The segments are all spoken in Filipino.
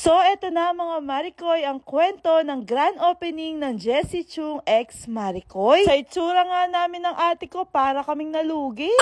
So, eto na mga Maricoy, ang kwento ng grand opening ng Jessie Chung x Maricoy. Sa itsura nga namin ng ate ko, para kaming nalugi.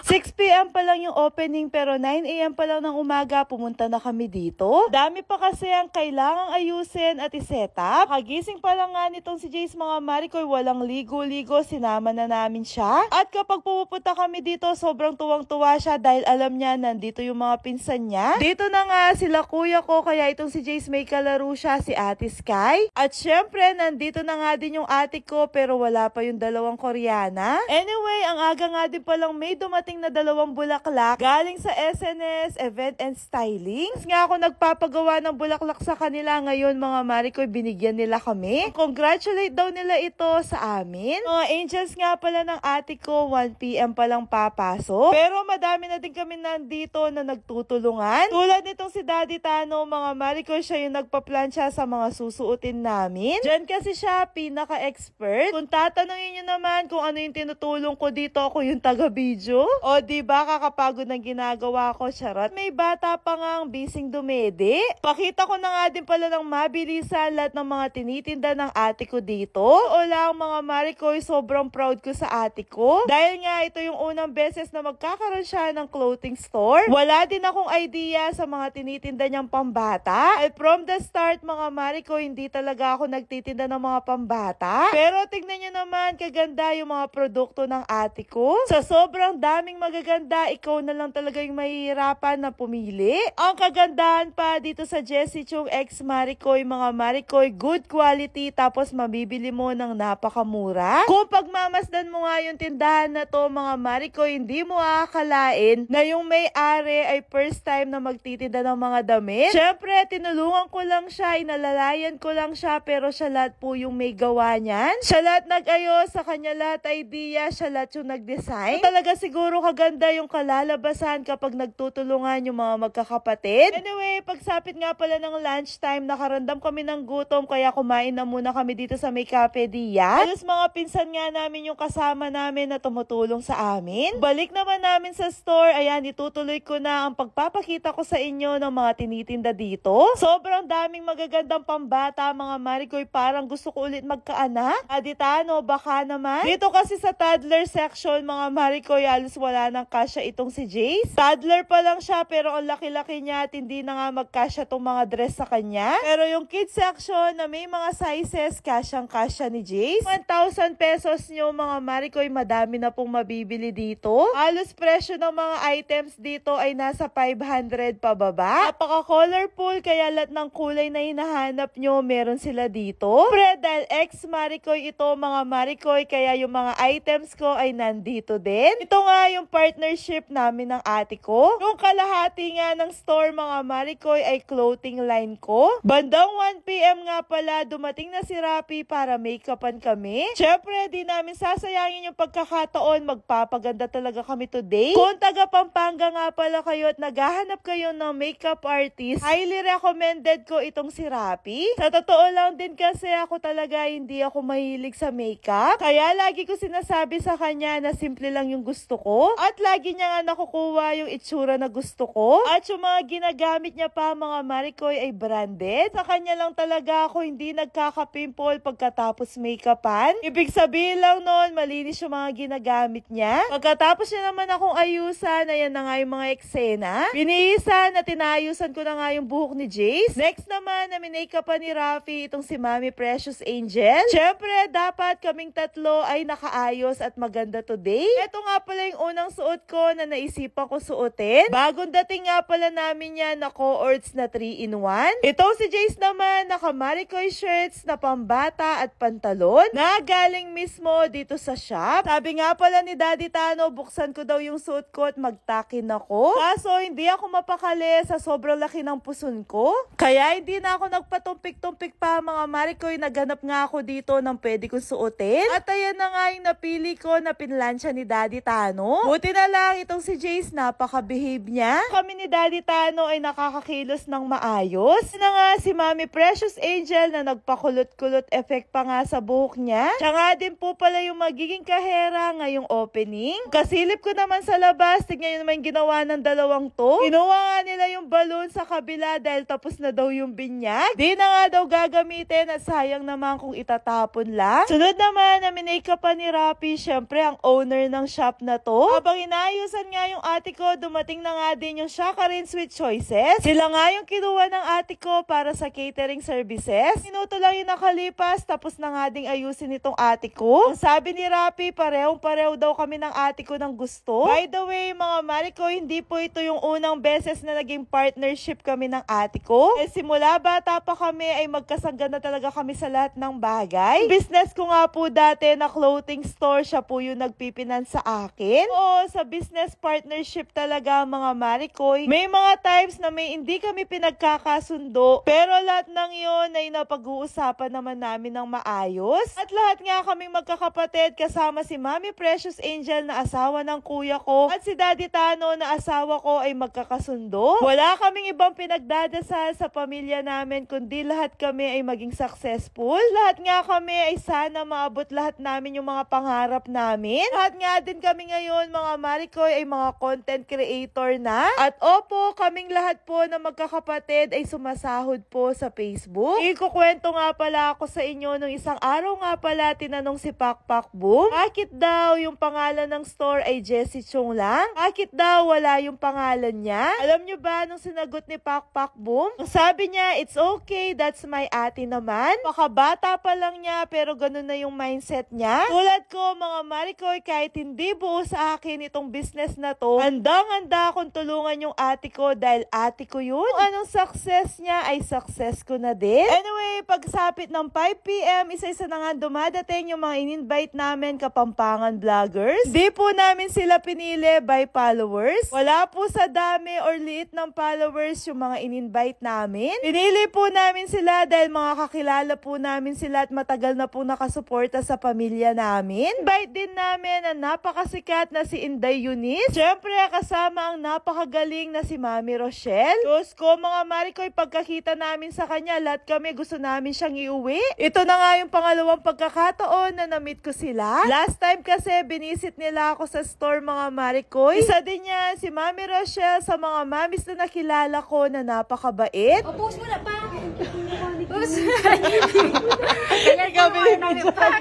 6 PM pa lang yung opening pero 9 AM pa lang ng umaga pumunta na kami dito. Dami pa kasi ang kailangang ayusin at iset-up. Kagising pa lang nga nitong si Jace mga Maricoy, walang ligo-ligo, sinama na namin siya. At kapag pumupunta kami dito, sobrang tuwang-tuwa siya dahil alam niya nandito yung mga pinsan niya. Dito na nga sila kuya ko, kaya itong si Jace may kalaro siya, si Ate Sky. At syempre, nandito na nga din yung ate ko pero wala pa yung dalawang Koreana. Anyway, ang aga nga din palang may dumating na 2 bulaklak galing sa SNS Event and Styling. Nga ako nagpapagawa ng bulaklak sa kanila ngayon mga Maricoy, binigyan nila kami. Congratulate daw nila ito sa amin. Mga angels nga pala ng ate ko, 1 PM pa lang papasok. Pero madami na din kami nandito na nagtutulungan. Tulad nitong si Daddy Tano, mga Maricoy, siya yung nagpaplansya sa mga susuotin namin. Diyan kasi siya pinaka-expert. Kung tatanungin nyo naman kung ano yung tinutulong ko dito, ako yung taga-video. O diba, kakapagod ng ginagawa ko, charot. May bata pa ngang bising dumede. Pakita ko na nga din pala ng mabilisan lahat ng mga tinitinda ng ate ko dito. O lang mga Maricoy, sobrang proud ko sa ate ko. Dahil nga ito yung unang beses na magkakaroon siya ng clothing store. Wala din akong idea sa mga tinitinda niyang pambata. At from the start mga Maricoy, hindi talaga ako nagtitinda ng mga pambata. Pero tignan niyo naman, kaganda yung mga produkto ng ate ko. Sa sobrang daming magaganda, ikaw na lang talaga yung mahihirapan na pumili. Ang kagandahan pa dito sa Jessie Chung x Maricoy, mga Maricoy, good quality, tapos mabibili mo ng napakamura. Kung pagmamasdan mo nga yung tindahan na to, mga Maricoy, hindi mo akalain na yung may-ari ay first time na magtitinda ng mga damit. Syempre, tinulungan ko lang siya, inalalayan ko lang siya, pero siya lahat po yung may gawa niyan. Siya lahat nag-ayos, sa kanya lahat idea, siya lahat yung nag-design. So, talaga siguro kaganda yung kalalabasan kapag nagtutulungan yung mga magkakapatid. Anyway, pagsapit nga pala ng lunchtime, nakaramdam kami ng gutom, kaya kumain na muna kami dito sa may Cafedia. Halos mga pinsan nga namin yung kasama namin na tumutulong sa amin. Balik naman namin sa store, ayan, itutuloy ko na ang pagpapakita ko sa inyo ng mga tinitinda dito. Sobrang daming magagandang pambata, mga Maricoy, parang gusto ko ulit magkaanak. Aditano, baka naman. Dito kasi sa toddler section, mga Maricoy, halos wala nang kasya itong si Jace. Toddler pa lang siya pero ang laki-laki niya at hindi na nga magkasya itong mga dress sa kanya. Pero yung kids section na may mga sizes, kasyang-kasya ni Jace. 1,000 pesos nyo mga Maricoy, madami na pong mabibili dito. Halos presyo ng mga items dito ay nasa 500 pababa. Napaka-colorful kaya lahat ng kulay na hinahanap nyo, meron sila dito. Pre, dahil ex Maricoy ito mga Maricoy, kaya yung mga items ko ay nandito din. Ito nga yung partnership namin ng ate ko. Yung kalahati nga ng store mga Maricoy ay clothing line ko. Bandang 1 PM nga pala, dumating na si Rapi para make-upan kami. Syempre, di namin sasayangin yung pagkakataon, magpapaganda talaga kami today. Kung taga Pampanga nga pala kayo at naghahanap kayo ng makeup artist, highly recommended ko itong si Rapi. Sa totoo lang din kasi ako talaga hindi ako mahilig sa makeup. Kaya lagi ko sinasabi sa kanya na simple lang yung gusto ko. At lagi niya nga nakukuha yung itsura na gusto ko. At yung mga ginagamit niya pa mga Maricoy ay branded. Sa kanya lang talaga ako hindi nagkaka-pimple pagkatapos make-upan. Ibig sabihin lang noon, malinis yung mga ginagamit niya. Pagkatapos niya naman akong ayusan, ayan na nga yung mga eksena. Binihisan na tinayusan ko na nga yung buhok ni Jace. Next naman na minake-upan ni Rafi itong si Mami Precious Angel. Syempre, dapat kaming tatlo ay nakaayos at maganda today. Ito nga pala yung unang suot ko na naisipan ko suotin. Bagong dating nga pala namin yan na cohorts na 3-in-1. Ito si Jace naman, naka Maricoy shirts na pambata at pantalon na galing mismo dito sa shop. Sabi nga pala ni Daddy Tano, buksan ko daw yung suot ko at magtakin ako. Kaso hindi ako mapakali sa sobrang laki ng puson ko. Kaya hindi na ako nagpatumpik-tumpik pa mga Maricoy. Naghanap nga ako dito ng pwede kong suotin. At ayan na nga yung napili ko na pinlansya ni Daddy Tano. Buti na lang itong si Jace, napaka-behave niya. Kami ni Daddy Tano ay nakakakilos ng maayos. Na nga si Mami Precious Angel na nagpakulot-kulot effect pa nga sa buhok niya. Siya nga din po pala yung magiging kahera ngayong opening. Kasilip ko naman sa labas, tignan nyo naman ginawa ng dalawang to. Kinuha nga nila yung balon sa kabila dahil tapos na daw yung binyag. Di na nga daw gagamitin at sayang naman kung itatapon lang. Sunod naman na minake pa ni Rapi, syempre ang owner ng shop na to. Habang inaayusan nga yung ate ko, dumating na nga din yung Shakarin Sweet Choices. Sila nga yung kinuha ng ate ko para sa catering services. Minuto lang yung nakalipas, tapos na nga ding ayusin itong ate ko. Ang sabi ni Rapi, parehong-pareho daw kami ng ate ko ng gusto. By the way, mga Mariko, hindi po ito yung unang beses na naging partnership kami ng ate ko. Simula bata pa kami ay magkasangga na talaga kami sa lahat ng bagay. Business ko nga po dati na clothing store, siya po yung nagpipinan sa akin. Oo, sa business partnership talaga mga Marikoy. May mga times na may hindi kami pinagkakasundo, pero lahat ng yon ay napag-uusapan naman namin ng maayos. At lahat nga kaming magkakapatid kasama si Mami Precious Angel na asawa ng kuya ko at si Daddy Tano na asawa ko ay magkakasundo. Wala kaming ibang pinagdadasal sa pamilya namin kundi lahat kami ay maging successful. Lahat nga kami ay sana maabot lahat namin yung mga pangarap namin. Lahat nga din kami ngayon mga Marikoy ay mga content creator na. At opo, kaming lahat po na magkakapatid ay sumasahod po sa Facebook. Ikukwento nga pala ako sa inyo nung isang araw nga pala tinanong si Pakpak Boom, bakit daw yung pangalan ng store ay Jessie Chung lang? Bakit daw wala yung pangalan niya? Alam nyo ba nung sinagot ni Pakpak Boom? Sabi niya, it's okay, that's my ate naman. Pakabata pa lang niya pero ganun na yung mindset niya. Tulad ko mga Marikoy, kahit hindi buo sa akin itong business na to, handang-handa akong tulungan yung ate ko dahil ate ko yun. Kung anong success niya ay success ko na din. Anyway, pagsapit ng 5 PM, isa-isa na nga dumadating yung mga in-invite namin Kapampangan vloggers. Di po namin sila pinili by followers. Wala po sa dami or liit ng followers yung mga in-invite namin. Pinili po namin sila dahil mga kakilala po namin sila at matagal na po nakasuporta sa pamilya namin. Invite din namin ang napakasikat na si Inday Eunice. Siyempre, kasama ang napakagaling na si Mami Rochelle. Diyos ko, mga Marikoy, pagkakita namin sa kanya, lahat kami gusto namin siyang iuwi. Ito na nga yung pangalawang pagkakataon na na-meet ko sila. Last time kasi, binisit nila ako sa store, mga Marikoy. Isa din niya, si Mami Rochelle, sa mga mamis na nakilala ko na napakabait. O, post mo na pa!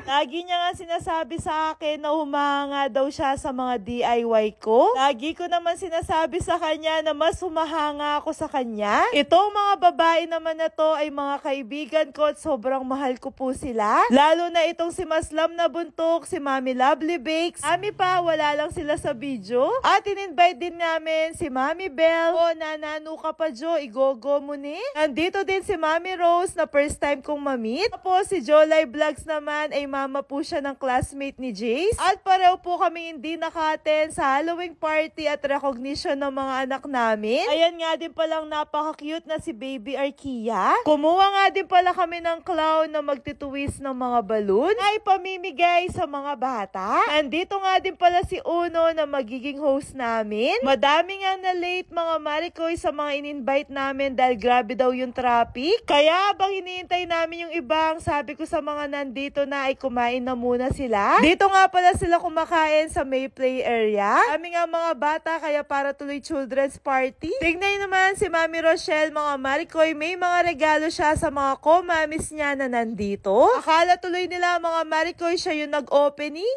Lagi niya nga sinasabi sa akin na humanga daw siya sa mga DIY ko. Lagi ko naman sinasabi sa kanya na mas humahanga ako sa kanya. Itong mga babae naman na to ay mga kaibigan ko at sobrang mahal ko po sila. Lalo na itong si Maslam na buntok, si Mami Lovely Bakes. Mami pa, wala lang sila sa video. At in-invite din namin si Mami Bell. O, nanano ka pa Jo, igogo mo ni. Nandito din si Mami Rose na first time kong ma-meet. Tapos si Jolay Vlogs naman ay mama po siya ng classmate ni Jace. At pareho po kami hindi naka-attend sa Halloween party at recognition ng mga anak namin. Ayan nga din palang napaka-cute na si Baby Arkia. Kumuha nga din pala kami ng clown na magtituwis ng mga balloon ay pamimigay sa mga bata. Nandito nga din pala si Uno na magiging host namin. Madami nga na late mga Marikoy sa mga in-invite namin dahil grabe daw yung traffic. Kaya habang hinihintay namin yung ibang, sabi ko sa mga nandito na ay kumain na muna sila. Dito nga pala sila kumakain sa May Play area. Kami nga mga bata kaya para tuloy children's party. Tignan naman si Mami Rochelle mga Marikoy, may mga regalo siya sa mga co-mamis niya na nandito. Akala tuloy nila mga Marikoy siya yung nag-opening.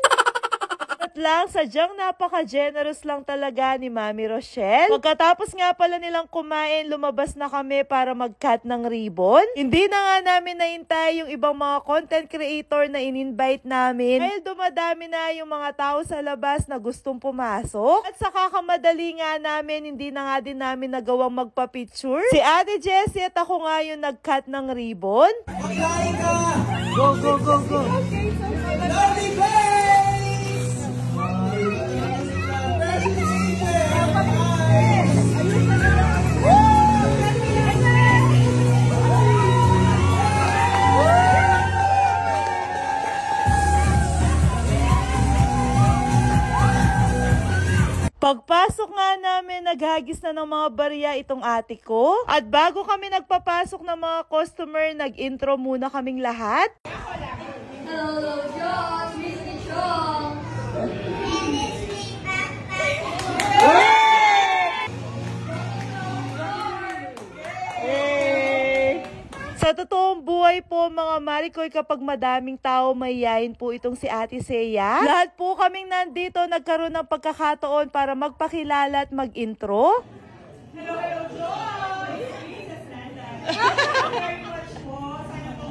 Lang, sadyang napaka-generous lang talaga ni Mami Rochelle. Pagkatapos nga pala nilang kumain, lumabas na kami para mag-cut ng ribbon. Hindi na nga namin naintay yung ibang mga content creator na in-invite namin dahil dumadami na yung mga tao sa labas na gustong pumasok. At sa kakamadali nga namin, hindi na nga din namin nagawang magpa-picture. Si Ate Jessie at ako nga yung nag-cut ng ribbon. Go, go, go, go! Pagkapasok nga namin, naghagis na ng mga barya itong ate ko. At bago kami nagpapasok ng mga customer, nag-intro muna kaming lahat. Hello, John! Mr. John! Sa totoong buhay po mga Marikoy, kapag madaming tao, mayayain po itong si Ate Seiya. Lahat po kaming nandito nagkaroon ng pagkakataon para magpakilala at mag-intro. Hello, hello, Joy! Very much po. Sana po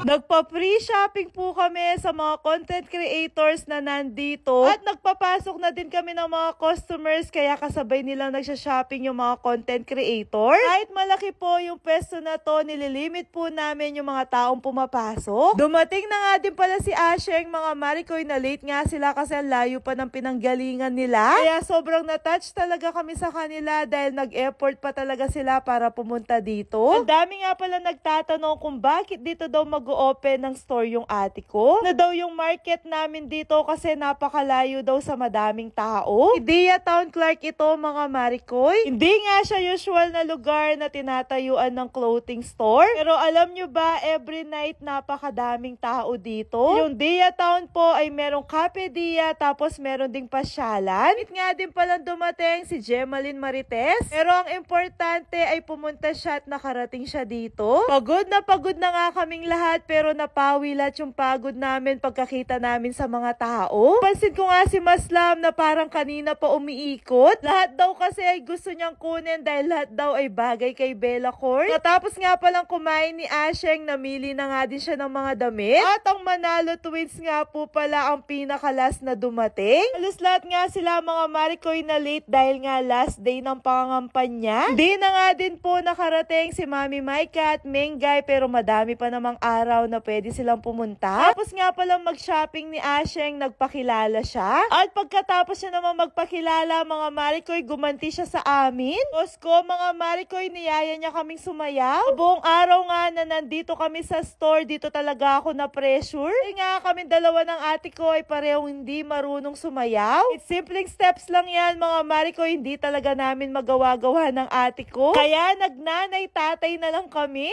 Nagpa-free shopping po kami sa mga content creators na nandito. At nagpapasok na din kami ng mga customers, kaya kasabay nilang nagsha-shopping yung mga content creator. Kahit malaki po yung pwesto na to, nililimit po namin yung mga taong pumapasok. Dumating na nga din pala si Asheng, mga Marikoy, na late nga sila kasi ang layo pa ng pinanggalingan nila. Kaya sobrang na-touch talaga kami sa kanila dahil nag-effort pa talaga sila para pumunta dito. Ang dami nga pala nagtatanong kung bakit dito daw mag-open ng store yung ate ko. Na daw yung market namin dito kasi napakalayo daw sa madaming tao. Idea Town Clark ito, mga Marikoy. Hindi nga siya usual na lugar na tinatayuan ng clothing store. Pero alam nyo ba, every night napakadaming tao dito. Yung Dia Town po ay merong Cafe Dia, tapos meron ding pasyalan. It nga din palang dumating si Gemaline Marites. Pero ang importante ay pumunta siya at nakarating siya dito. Pagod na nga kaming lahat, pero napawi lahat yung pagod namin pagkakita namin sa mga tao. Pansin ko nga si Maslam na parang kanina pa umiikot. Lahat daw kasi ay gusto niyang kunin dahil lahat daw ay bagay kay Bella Court. Natapos nga palang kumain ni Asheng, namili na nga din siya ng mga damit. At ang Manalo Twins nga po pala ang pinakalas na dumating. Halos lahat nga sila, mga Marikoy, na late dahil nga last day ng pangangampanya. Hindi na nga din po nakarating si Mami Maika at Mengay, pero madami pa namang araw na pwede silang pumunta. Tapos nga palang mag-shopping ni Asheng, nagpakilala siya. At pagkatapos siya naman magpakilala, mga Marikoy, gumanti siya sa amin. Kosko, mga Marikoy, niyaya niya kaming sumayaw. Buong araw nga na nandito kami sa store, dito talaga ako na pressure. Kasi nga kami dalawa ng ate ko ay parehong hindi marunong sumayaw. It's simpleng steps lang yan, mga Marikoy, hindi talaga namin magawa-gawa ng ate ko. Kaya nagnanay-tatay na lang kami.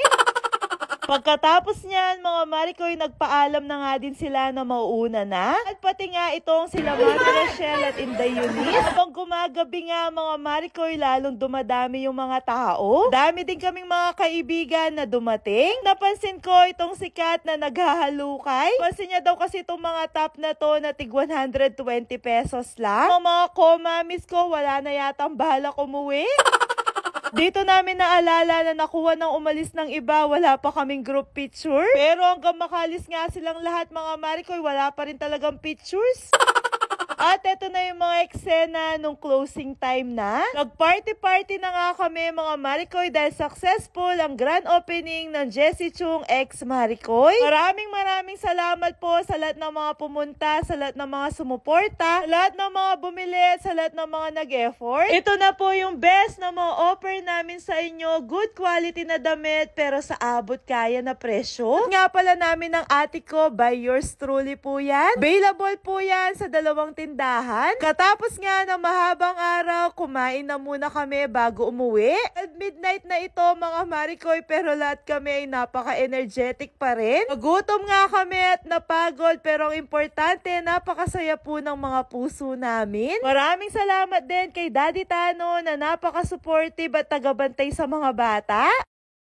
Pagkatapos niyan, mga Marikoy, nagpaalam na nga din sila na mauuna na. At pati nga itong sila Mami Rochelle at Inday Eunice. Habang gumagabi nga, mga Marikoy, lalong dumadami yung mga tao. Dami din kaming mga kaibigan na dumating. Napansin ko itong sikat na naghahalukay. Pansin niya daw kasi itong mga top na to na tig 120 pesos lang. Ang mga ko-mamis ko, wala na yatang balak umuwi. Dito namin naalala na nakuha ng umalis ng iba, wala pa kaming group picture. Pero hanggang makalis nga silang lahat, mga Marikoy, wala pa rin talagang pictures. At eto na yung mga eksena nung closing time na. Nag-party-party na nga kami, mga Marikoy, dahil successful ang grand opening ng Jessie Chung X Marikoy. Maraming salamat po sa lahat ng mga pumunta, sa lahat ng mga sumuporta, sa lahat ng mga bumili, sa lahat ng mga nag-effort. Ito na po yung best na mga offer namin sa inyo. Good quality na damit, pero sa abot kaya na presyo. At nga pala namin ng ate ko, by yours truly po yan. Available po yan sa dalawang tindahan. Katapos nga ng mahabang araw, kumain na muna kami bago umuwi. At midnight na ito, mga Marikoy, pero lahat kami ay napaka-energetic pa rin. Nagutom nga kami at napagod, pero ang importante, napakasaya po ng mga puso namin. Maraming salamat din kay Daddy Tano na napaka-supportive at tagabantay sa mga bata.